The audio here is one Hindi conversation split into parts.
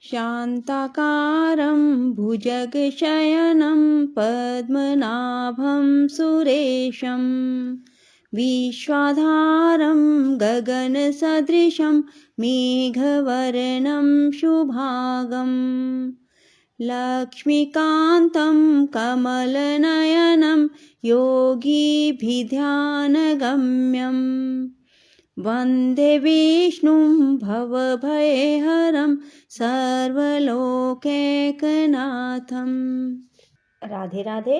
शान्ताकारं भुजगशयनं पद्मनाभं सुरेशं विश्वाधारं गगनसदृशं मेघवर्णं शुभांगं लक्ष्मीकान्तं कमलनयनं योगिभिध्यानगम्यं वन्दे विष्णुं भवभयहरं सर्वलोकैकनाथम। राधे राधे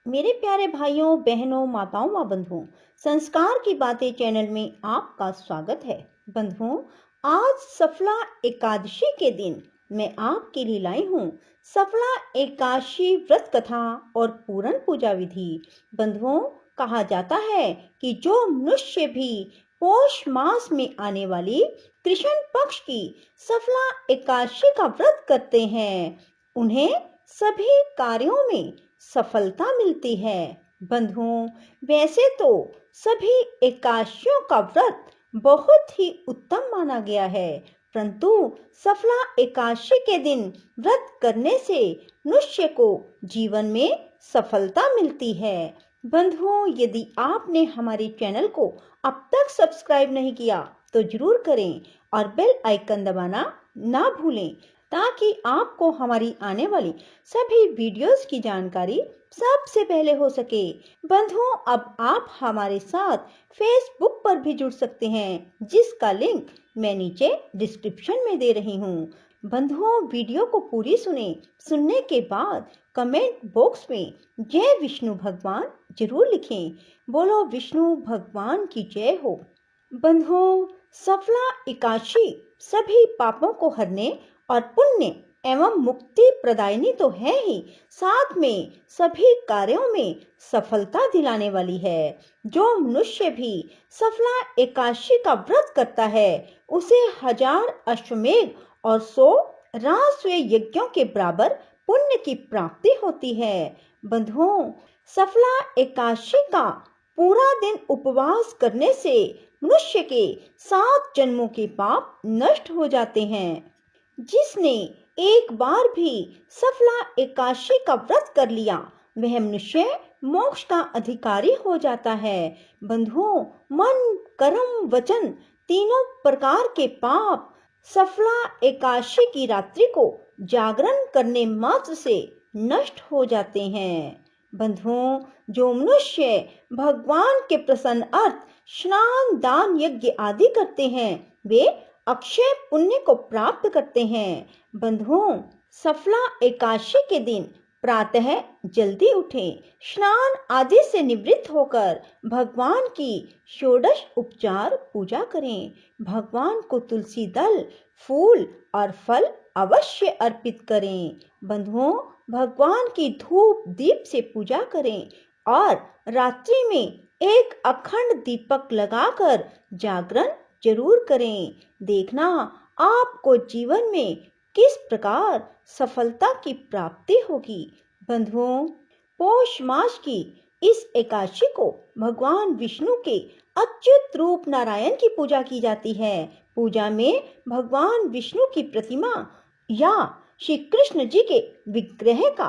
मेरे प्यारे भाइयों, बहनों, माताओं व बंधुओं, संस्कार की बातें चैनल में आपका स्वागत है। बंधुओं, आज सफला एकादशी के दिन मैं आपके लिए लाई हूँ सफला एकादशी व्रत कथा और पूरण पूजा विधि। बंधुओं, कहा जाता है कि जो मनुष्य भी पौष मास में आने वाली कृष्ण पक्ष की सफला एकादशी का व्रत करते हैं, उन्हें सभी कार्यों में सफलता मिलती है। बंधुओं, वैसे तो सभी एकादशियों का व्रत बहुत ही उत्तम माना गया है, परंतु सफला एकादशी के दिन व्रत करने से मनुष्य को जीवन में सफलता मिलती है। बंधुओं, यदि आपने हमारे चैनल को अब तक सब्सक्राइब नहीं किया तो जरूर करें और बेल आइकन दबाना ना भूलें, ताकि आपको हमारी आने वाली सभी वीडियोस की जानकारी सबसे पहले हो सके। बंधुओं, अब आप हमारे साथ फेसबुक पर भी जुड़ सकते हैं, जिसका लिंक मैं नीचे डिस्क्रिप्शन में दे रही हूँ। बंधुओं, वीडियो को पूरी सुनने के बाद कमेंट बॉक्स में जय विष्णु भगवान जरूर लिखें। बोलो विष्णु भगवान की जय हो। बंधुओं, सफला एकादशी सभी पापों को हरने और पुण्य एवं मुक्ति प्रदायिनी तो है ही, साथ में सभी कार्यों में सफलता दिलाने वाली है। जो मनुष्य भी सफला एकादशी का व्रत करता है, उसे 1000 अश्वमेध और 100 राजसूय यज्ञों के बराबर पुण्य की प्राप्ति होती है। बंधुओं, सफला एकादशी का पूरा दिन उपवास करने से मनुष्य के 7 जन्मों के पाप नष्ट हो जाते हैं। जिसने एक बार भी सफला एकादशी का व्रत कर लिया, वह मनुष्य मोक्ष का अधिकारी हो जाता है। बंधुओं, मन, कर्म, वचन तीनों प्रकार के पाप सफला एकादशी की रात्रि को जागरण करने मात्र से नष्ट हो जाते हैं। बंधुओं, जो मनुष्य भगवान के प्रसन्न अर्थ स्नान, दान, यज्ञ आदि करते हैं, वे अक्षय पुण्य को प्राप्त करते हैं। बंधुओं, सफला एकादशी के दिन प्रातः जल्दी उठें, स्नान आदि से निवृत्त होकर भगवान की षोडश उपचार पूजा करें। भगवान को तुलसी दल, फूल और फल अवश्य अर्पित करें। बंधुओं, भगवान की धूप दीप से पूजा करें और रात्रि में एक अखंड दीपक लगाकर जागरण जरूर करें। देखना आपको जीवन में किस प्रकार सफलता की प्राप्ति होगी। बंधुओं, पौष मास की इस एकादशी को भगवान विष्णु के अच्युत रूप नारायण की पूजा की जाती है। पूजा में भगवान विष्णु की प्रतिमा या श्री कृष्ण जी के विग्रह का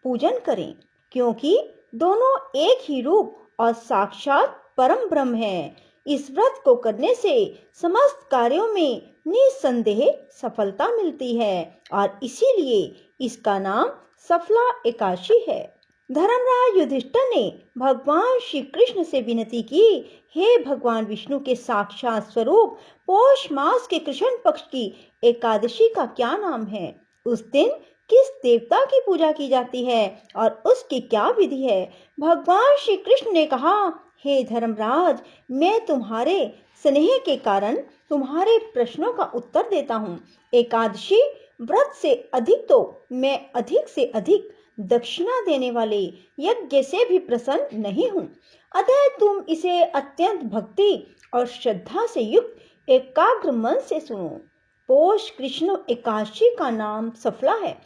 पूजन करें, क्योंकि दोनों एक ही रूप और साक्षात परम ब्रह्म है। इस व्रत को करने से समस्त कार्यों में निसंदेह सफलता मिलती है और इसीलिए इसका नाम सफला एकादशी है। धर्मराज युधिष्ठिर ने भगवान श्री कृष्ण से विनती की, हे भगवान विष्णु के साक्षात स्वरूप, पौष मास के कृष्ण पक्ष की एकादशी का क्या नाम है? उस दिन किस देवता की पूजा की जाती है और उसकी क्या विधि है? भगवान श्री कृष्ण ने कहा, हे धर्मराज, मैं तुम्हारे स्नेह के कारण तुम्हारे प्रश्नों का उत्तर देता हूँ। एकादशी व्रत से अधिक तो मैं अधिक से अधिक दक्षिणा देने वाले यज्ञ से भी प्रसन्न नहीं हूँ। अतः तुम इसे अत्यंत भक्ति और श्रद्धा से युक्त एकाग्र मन से सुनो। पौष कृष्ण एकादशी का नाम सफला है।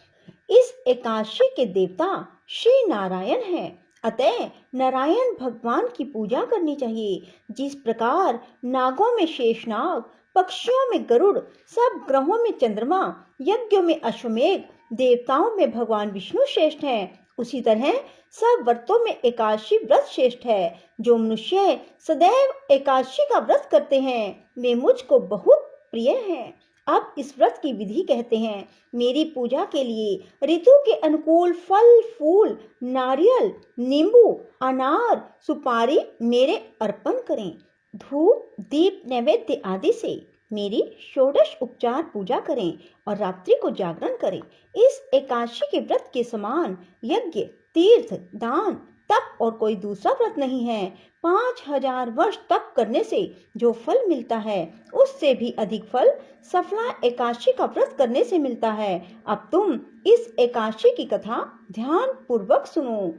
इस एकादशी के देवता श्री नारायण हैं। अतः नारायण भगवान की पूजा करनी चाहिए। जिस प्रकार नागों में शेषनाग, पक्षियों में गरुड़, सब ग्रहों में चंद्रमा, यज्ञों में अश्वमेघ, देवताओं में भगवान विष्णु श्रेष्ठ हैं। उसी तरह सब व्रतों में एकादशी व्रत श्रेष्ठ है। जो मनुष्य सदैव एकादशी का व्रत करते हैं वे मुझको बहुत प्रिय हैं। अब इस व्रत की विधि कहते हैं। मेरी पूजा के लिए ऋतु के अनुकूल फल फूल, नारियल, नींबू, अनार, सुपारी मेरे अर्पण करें। धूप दीप नैवेद्य आदि से मेरी षोडश उपचार पूजा करें और रात्रि को जागरण करें। इस एकादशी के व्रत के समान यज्ञ, तीर्थ, दान, तप और कोई दूसरा व्रत नहीं है। 5000 वर्ष तप करने से जो फल मिलता है उससे भी अधिक फल सफला एकादशी का व्रत करने से मिलता है। अब तुम इस एकादशी की कथा ध्यान पूर्वक सुनो।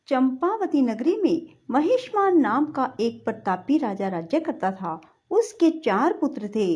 चंपावती नगरी में महिष्मान नाम का एक प्रतापी राजा राज्य करता था। उसके 4 पुत्र थे।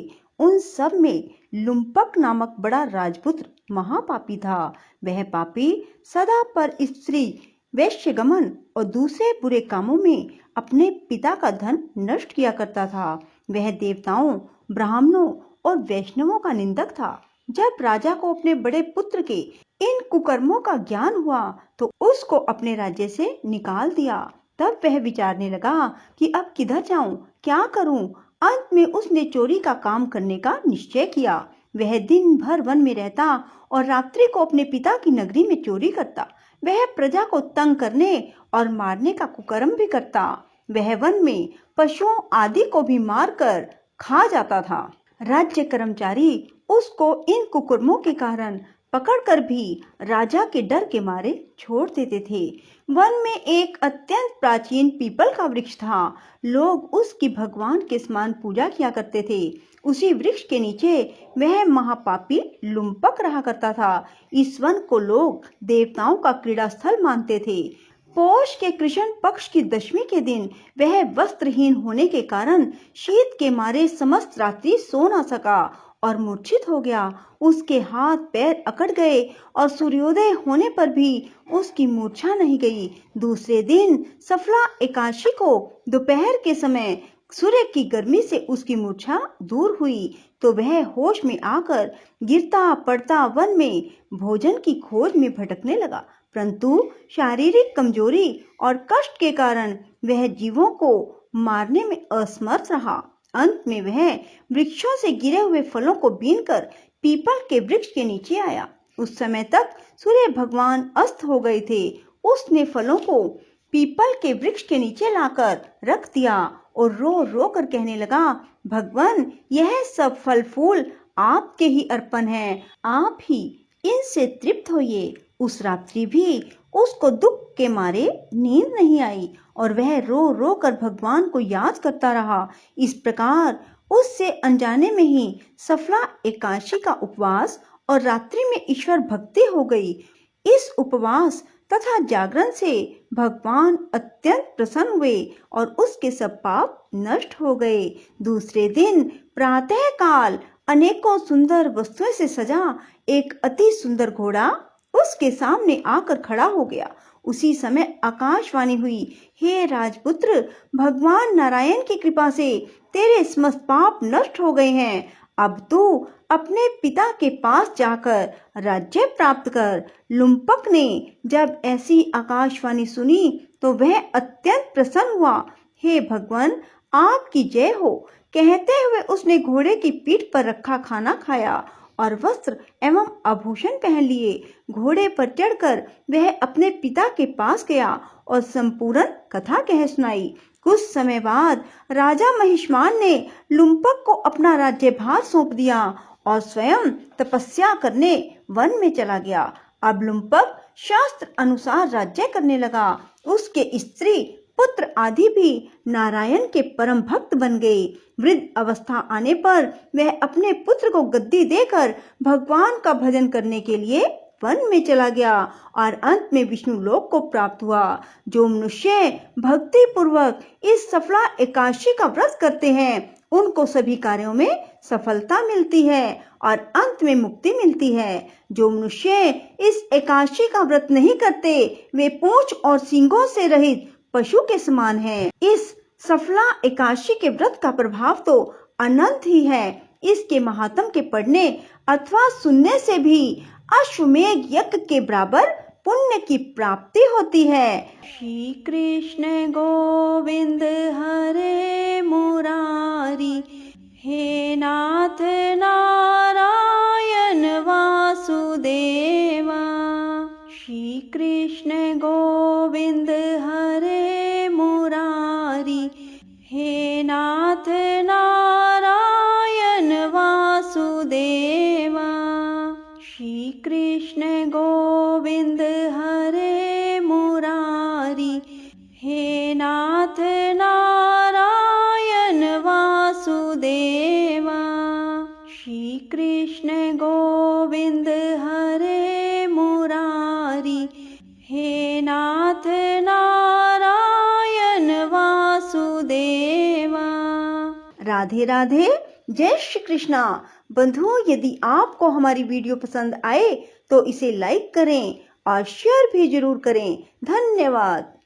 उन सब में लुम्पक नामक बड़ा राजपुत्र महापापी था। वह पापी सदा पर स्त्री, वैश्यगमन और दूसरे बुरे कामों में अपने पिता का धन नष्ट किया करता था। वह देवताओं, ब्राह्मणों और वैष्णवों का निंदक था। जब राजा को अपने बड़े पुत्र के इन कुकर्मों का ज्ञान हुआ तो उसको अपने राज्य से निकाल दिया। तब वह विचारने लगा कि अब किधर जाऊं, क्या करूं। अंत में उसने चोरी का काम करने का निश्चय किया। वह दिन भर वन में रहता और रात्रि को अपने पिता की नगरी में चोरी करता। वह प्रजा को तंग करने और मारने का कुकर्म भी करता। वह वन में पशुओं आदि को भी मारकर खा जाता था। राज्य कर्मचारी उसको इन कुकर्मों के कारण पकड़कर भी राजा के डर के मारे छोड़ देते थे। वन में एक अत्यंत प्राचीन पीपल का वृक्ष था। लोग उसकी भगवान के समान पूजा किया करते थे। उसी वृक्ष के नीचे वह महापापी लुम्पक रहा करता था। इस वन को लोग देवताओं का क्रीड़ा स्थल मानते थे। पौष के कृष्ण पक्ष की दशमी के दिन वह वस्त्रहीन होने के कारण शीत के मारे समस्त रात्रि सो न सका और मूर्छित हो गया। उसके हाथ पैर अकड़ गए और सूर्योदय होने पर भी उसकी मूर्छा नहीं गई। दूसरे दिन सफला एकादशी को दोपहर के समय सूर्य की गर्मी से उसकी मूर्छा दूर हुई तो वह होश में आकर गिरता पड़ता वन में भोजन की खोज में भटकने लगा। परंतु शारीरिक कमजोरी और कष्ट के कारण वह जीवों को मारने में असमर्थ रहा। अंत में वह वृक्षों से गिरे हुए फलों को बीनकर पीपल के वृक्ष के नीचे आया। उस समय तक सूर्य भगवान अस्त हो गए थे। उसने फलों को पीपल के वृक्ष के नीचे लाकर रख दिया और रो रो कर कहने लगा, भगवान यह सब फल फूल आपके ही अर्पण हैं, आप ही इनसे तृप्त होइए। उस रात्रि भी उसको दुख के मारे नींद नहीं आई और वह रो रो कर भगवान को याद करता रहा। इस प्रकार उससे अनजाने में ही सफला एकादशी का उपवास और रात्रि में ईश्वर भक्ति हो गई। इस उपवास तथा जागरण से भगवान अत्यंत प्रसन्न हुए और उसके सब पाप नष्ट हो गए। दूसरे दिन प्रातः काल अनेकों सुंदर वस्तुओं से सजा एक अति सुंदर घोड़ा उसके सामने आकर खड़ा हो गया। उसी समय आकाशवाणी हुई, हे राजपुत्र, भगवान नारायण की कृपा से तेरे समस्त पाप नष्ट हो गए हैं। अब तू अपने पिता के पास जाकर राज्य प्राप्त कर। लुम्पक ने जब ऐसी आकाशवाणी सुनी तो वह अत्यंत प्रसन्न हुआ। हे भगवान, आपकी जय हो कहते हुए उसने घोड़े की पीठ पर रखा खाना खाया और वस्त्र एवं आभूषण पहन लिए। घोड़े पर चढ़कर वह अपने पिता के पास गया और संपूर्ण कथा कह सुनाई। कुछ समय बाद राजा महिष्मान ने लुम्पक को अपना राज्यभार सौंप दिया और स्वयं तपस्या करने वन में चला गया। अब लुम्पक शास्त्र अनुसार राज्य करने लगा। उसके स्त्री पुत्र आदि भी नारायण के परम भक्त बन गए। वृद्ध अवस्था आने पर वह अपने पुत्र को गद्दी देकर भगवान का भजन करने के लिए वन में चला गया और अंत में विष्णु लोक को प्राप्त हुआ। जो मनुष्य भक्ति पूर्वक इस सफला एकादशी का व्रत करते हैं उनको सभी कार्यों में सफलता मिलती है और अंत में मुक्ति मिलती है। जो मनुष्य इस एकादशी का व्रत नहीं करते वे पूंछ और सींगों से रहित पशु के समान है। इस सफला एकादशी के व्रत का प्रभाव तो अनंत ही है। इसके महात्म के पढ़ने अथवा सुनने से भी अश्वमेध यज्ञ के बराबर पुण्य की प्राप्ति होती है। श्री कृष्ण गोविंद हरे मुरारी, हे नाथ नारायण वासुदेवा। श्री कृष्ण गोविंद हरे मुरारी, हे नाथ नारायण वासुदेवा। श्री कृष्ण गोविंद हरे मुरारी, हे नाथ नारायण वासुदेवा। श्री कृष्ण गोविंद हरे मुरारी, हे नाथ नारायण वासुदेवा। राधे राधे, जय श्री कृष्णा। बंधुओं, यदि आपको हमारी वीडियो पसंद आए तो इसे लाइक करें और शेयर भी जरूर करें। धन्यवाद।